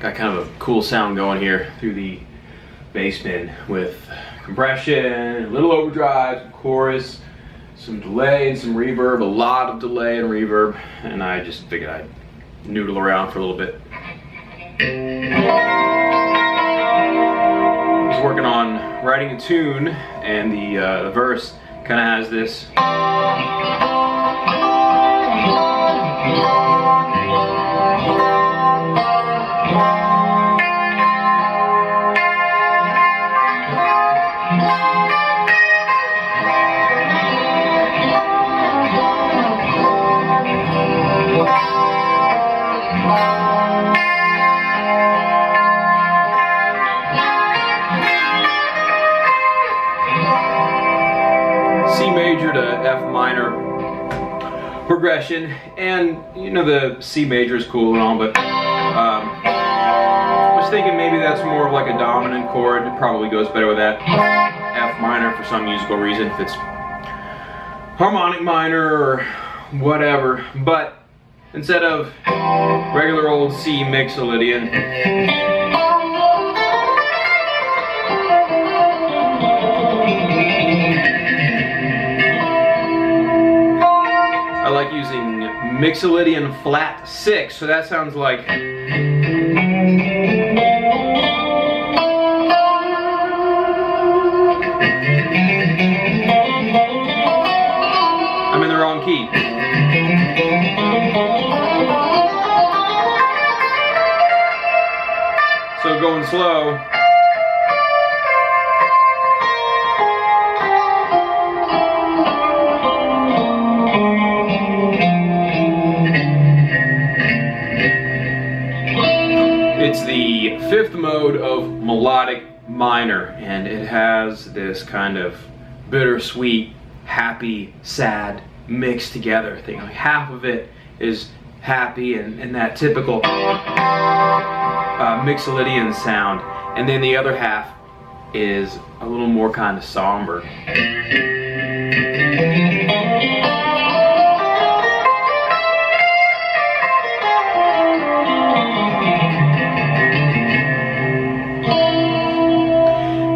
got kind of a cool sound going here through the Bassman with compression, a little overdrive, some chorus, some delay and some reverb, a lot of delay and reverb, and I just figured I'd noodle around for a little bit. I was working on writing a tune, and the verse kind of has this. C major to F minor progression, and you know the C major is cool and all, but I was thinking maybe that's more of like a dominant chord. It probably goes better with that F minor for some musical reason, if it's harmonic minor or whatever. But instead of regular old C mixolydian, I like using mixolydian flat 6, so that sounds like I'm in the wrong key. So going slow. It's the fifth mode of melodic minor, and it has this kind of bittersweet, happy, sad, mixed together thing. Like half of it is happy and that typical mixolydian sound, and then the other half is a little more kind of somber.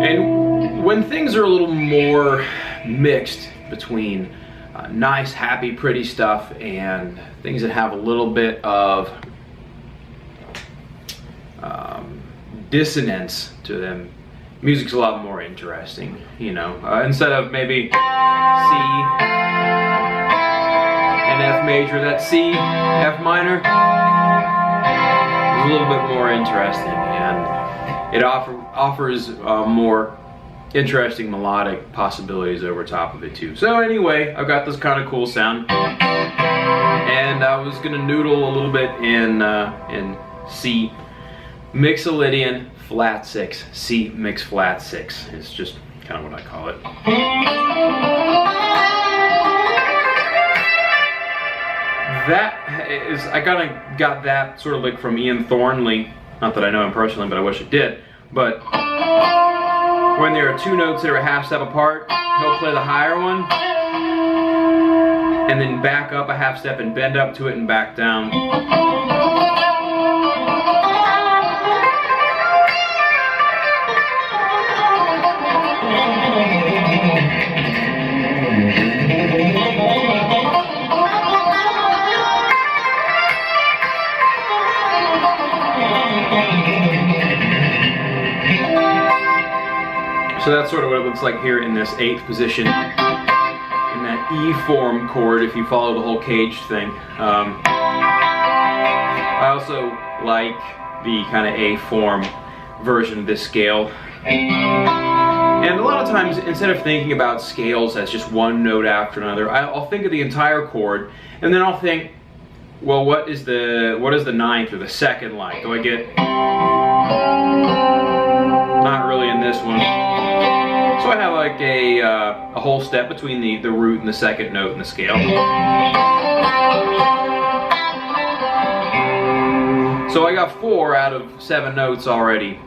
And when things are a little more mixed between nice, happy, pretty stuff and things that have a little bit of dissonance to them, music's a lot more interesting, you know. Instead of maybe C and F major, that C, F minor is a little bit more interesting, and it offers more interesting melodic possibilities over top of it too. So anyway, I've got this kind of cool sound, and I was gonna noodle a little bit in C mixolydian flat 6, C mix flat 6. It's just kind of what I call it. That is, I kind of got that sort of like from Ian Thornley. Not that I know him personally, but I wish I did. But when there are two notes that are a half step apart, he'll play the higher one and then back up a half step and bend up to it and back down. So that's sort of what it looks like here in this 8th position, in that E form chord, if you follow the whole cage thing. I also like the kind of A form version of this scale. And a lot of times, instead of thinking about scales as just one note after another, I'll think of the entire chord, and then I'll think, well, what is the 9th or the 2nd like? Do I get? Not really in this one. So I have like a whole step between the root and the 2nd note in the scale. So I got 4 out of 7 notes already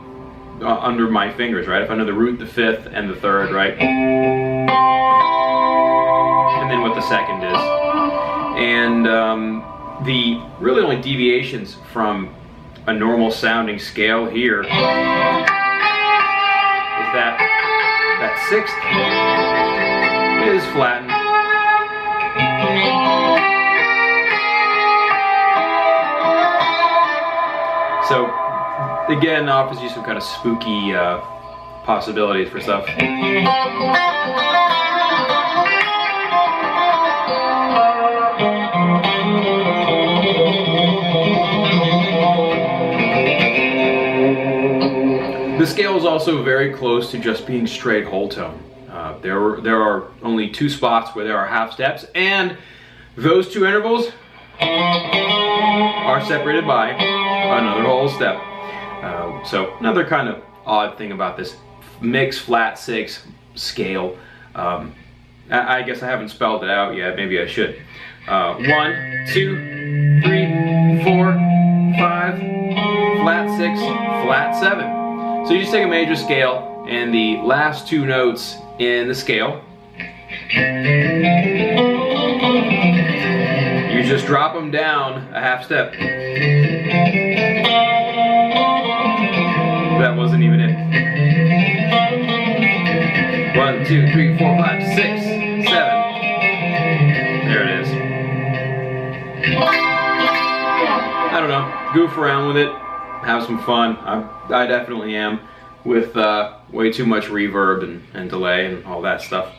under my fingers, right? If I know the root, the 5th, and the 3rd, right? And then what the 2nd is. And the really only deviations from a normal sounding scale here is that sixth is flattened. So again, offers you some kind of spooky possibilities for stuff. The scale is also very close to just being straight whole tone. There are only 2 spots where there are half steps, and those 2 intervals are separated by another whole step. So another kind of odd thing about this mix flat 6 scale. I guess I haven't spelled it out yet. Maybe I should. 1, 2, 3, 4, 5, flat 6, flat 7. So you just take a major scale and the last 2 notes in the scale, you just drop them down a half step. That wasn't even it. 1, 2, 3, 4, 5, 6, 7. There it is. I don't know. Goof around with it. Have some fun. I definitely am with way too much reverb and delay and all that stuff.